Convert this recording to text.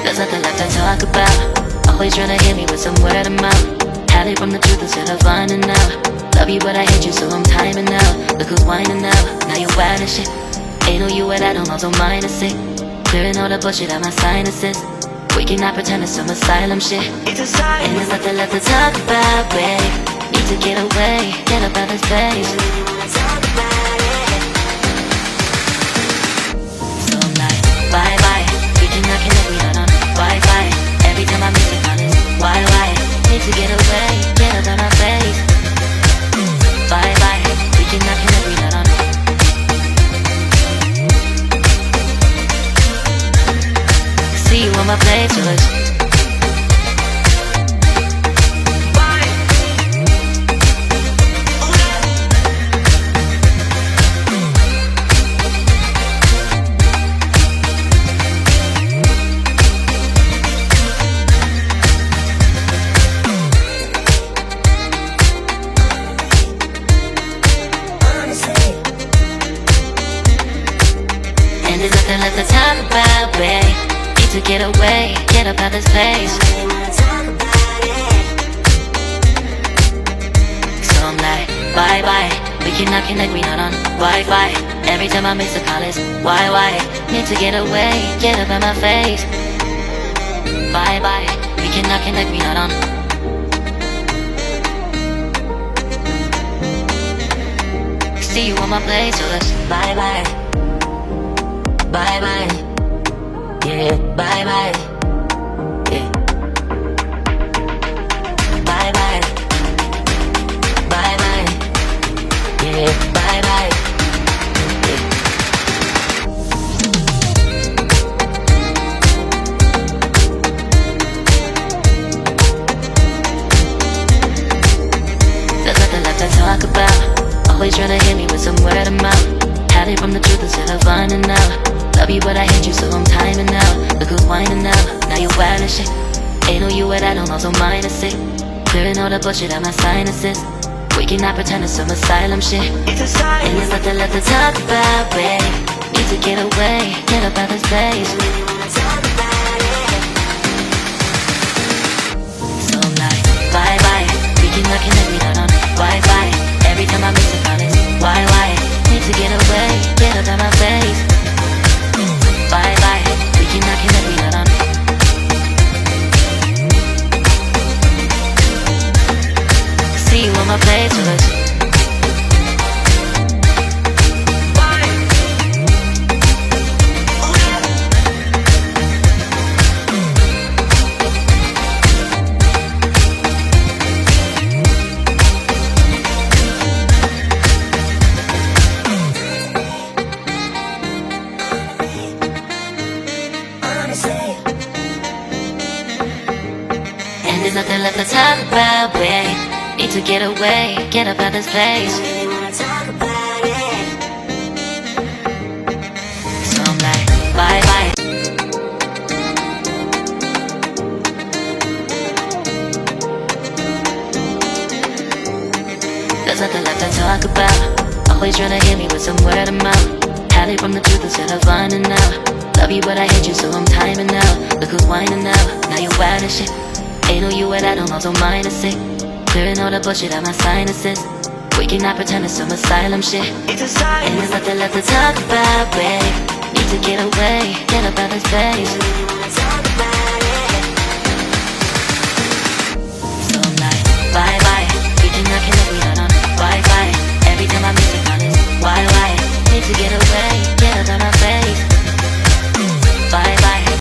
There's nothing left to talk about. Always trying to hit me with some word of mouth. Hide it from the truth instead of finding out. Love you but I hate you so I'm timing out. Look who's whining now, now you're wild and shit. Ain't no you at I don't also mind is sick. Clearing all the bullshit out my sinuses. We cannot pretend it's some asylum shit. And there's nothing left to talk about, babe. Need to get away, get up out of space. So I'm like, bye bye. We cannot connect, we not on Wi-Fi. Every time I miss it, on it, why? Need to get away, get up out my face. Bye bye. We cannot connect, we not on. See you on my playlist. And there's nothing left to talk about, babe. Need to get away, get up out this place. So I'm like, bye bye. We cannot connect, we not on Wi-Fi. Every time I miss a call it's why? Need to get away, get up out my face. Bye bye. We cannot connect, we not on. See you on my place, so let's bye bye. Bye bye, yeah, bye bye, yeah. Bye bye, bye bye, yeah, bye bye, yeah. There's nothing left to talk about. Always trying to hit me with some word of mouth. Hide it from the truth instead of finding out. Love you but I hate you so I'm timing out. Look who's whining now, now you're wild and shit. Ain't no you at I don't also mind is sick. Clearing all the bullshit out my sinuses. We cannot pretend it's some asylum shit. And there's nothing left to talk about, babe. Need to get away, get up out this place. So I'm like, bye bye. We cannot connect, we not on Wi-Fi. Every time I miss a call it's why? Need to get away, get up out my face. Bye bye, we cannot connect, we not on. See you on my playlist. And there's nothing left to talk about, babe. Need to get away, get up out this place. So I'm like, bye bye. There's nothing left to talk about. Always trying to hit me with some word of mouth. Hide it from the truth instead of finding out. Love you but I hate you so I'm timing out. Look who's whining now, now you're wild and shit. Ain't no you at I don't also mind is sick. Clearing all the bullshit out my sinuses. We cannot pretend it's some asylum shit. And there's nothing left to talk about, babe. Need to get away, get up out this place.